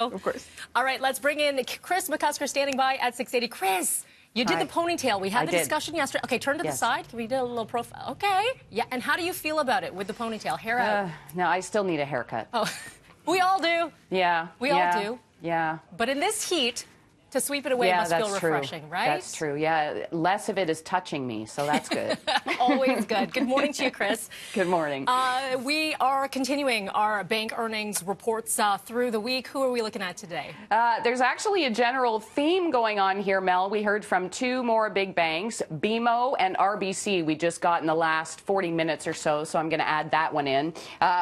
Of course. All right, let's bring in Kris McCusker standing by at 680. Kris, you did the ponytail. We had the discussion yesterday. Okay, turn to the side. Can we do a little profile? Okay. Yeah, and how do you feel about it with the ponytail? Hair out? No, I still need a haircut. Oh, we all do. Yeah. We all do. Yeah. But in this heat, to sweep it away must feel refreshing, right? That's true. Yeah, less of it is touching me, so that's good. Always good. Good morning to you, Kris. Good morning. We are continuing our bank earnings reports through the week. Who are we looking at today? There's actually a general theme going on here, Mel. We heard from two more big banks, BMO and RBC. We just got in the last 40 minutes or so, so I'm going to add that one in.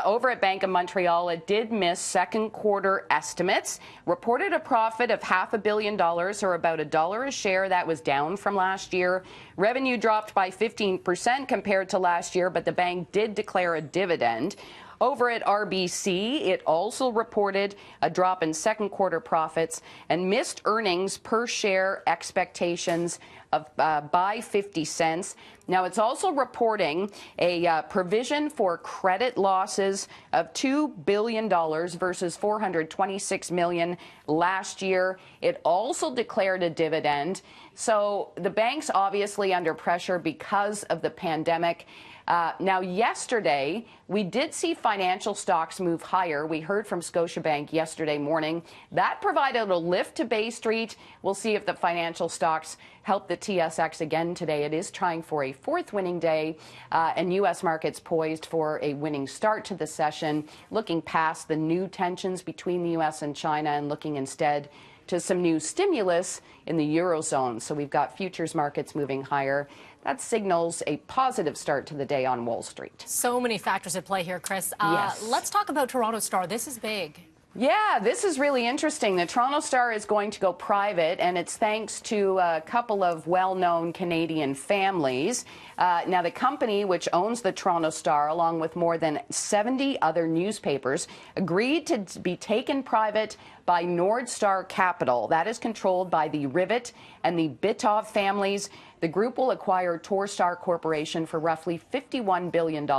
Over at Bank of Montreal, it did miss second quarter estimates, reported a profit of $500 million, or about $1 a share. That was down from last year. Revenue dropped by 15% compared to last year, but the bank did declare a dividend. Over at RBC, it also reported a drop in second quarter profits and missed earnings per share expectations of by 50 cents. Now, it's also reporting a provision for credit losses of $2 billion versus $426 million last year. It also declared a dividend. So the bank's obviously under pressure because of the pandemic. Now, yesterday, we did see financial stocks move higher. We heard from Scotiabank yesterday morning. That provided a lift to Bay Street. We'll see if the financial stocks help the TSX again today. It is trying for a fourth winning day, and U.S. markets poised for a winning start to the session, looking past the new tensions between the U.S. and China and looking instead to some new stimulus in the Eurozone. So we've got futures markets moving higher. That signals a positive start to the day on Wall Street. So many factors at play here, Kris. Yes. Let's talk about Toronto Star. This is big. Yeah, this is really interesting. The Toronto Star is going to go private, and it's thanks to a couple of well-known Canadian families. Now, the company, which owns the Toronto Star, along with more than 70 other newspapers, agreed to be taken private by Nordstar Capital. That is controlled by the Rivet and the Bitov families. The group will acquire Torstar Corporation for roughly $51 billion.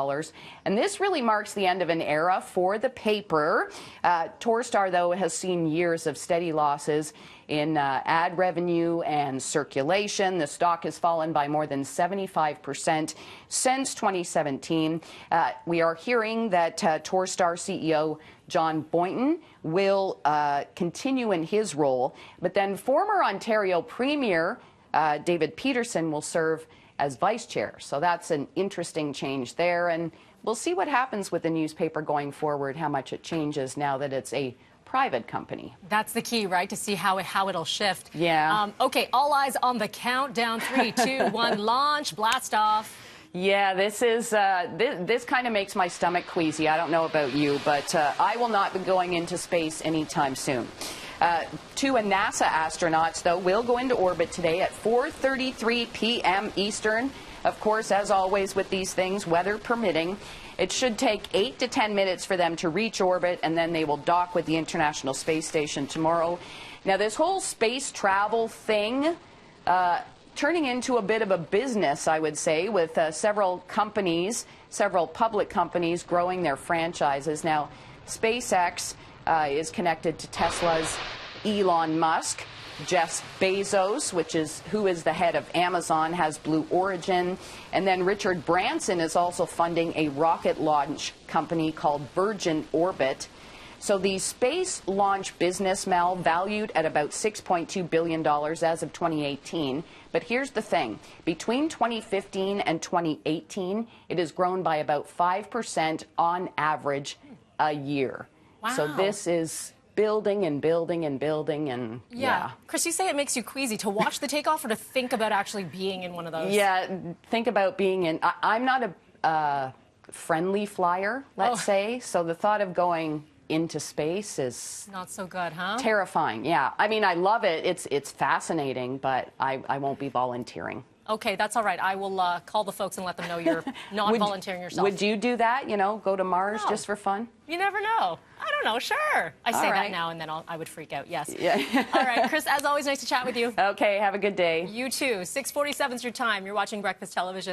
And this really marks the end of an era for the paper. Torstar, though, has seen years of steady losses in ad revenue and circulation. The stock has fallen by more than 75% since 2017. We are hearing that Torstar CEO John Boynton will continue in his role, but then former Ontario Premier David Peterson will serve as vice chair. So that's an interesting change there, and we'll see what happens with the newspaper going forward, how much it changes now that it's a private company. That's the key, right? To see how it'll shift. Yeah. Okay, all eyes on the countdown. 3, 2, 1, launch, blast off. Yeah, this is this kind of makes my stomach queasy. I don't know about you, but I will not be going into space anytime soon. Two NASA astronauts, though, will go into orbit today at 4:33 p.m. Eastern. Of course, as always with these things, weather permitting. It should take 8 to 10 minutes for them to reach orbit, and then they will dock with the International Space Station tomorrow. Now, this whole space travel thing turning into a bit of a business, I would say, with several companies, several public companies growing their franchises. Now, SpaceX is connected to Tesla's Elon Musk. Jeff Bezos, who is the head of Amazon, has Blue Origin. And then Richard Branson is also funding a rocket launch company called Virgin Orbit. So the space launch business, Mel, valued at about $6.2 billion as of 2018. But here's the thing. Between 2015 and 2018, it has grown by about 5% on average a year. Wow. So this is building and building and building, and yeah. Kris, you say it makes you queasy to watch the takeoff or to think about actually being in one of those? Yeah, think about being in. I'm not a friendly flyer, let's say, so the thought of going into space is not so good, huh? Terrifying. Yeah, I mean, I love it. It's fascinating, but I won't be volunteering. Okay, that's all right. I will call the folks and let them know you're not volunteering yourself. Would you do that? You know, go to Mars just for fun? You never know. I don't know. Sure. I say that now and then I would freak out. Yes. Yeah. All right, Kris, as always, nice to chat with you. Okay, have a good day. You too. 6:47 is your time. You're watching Breakfast Television.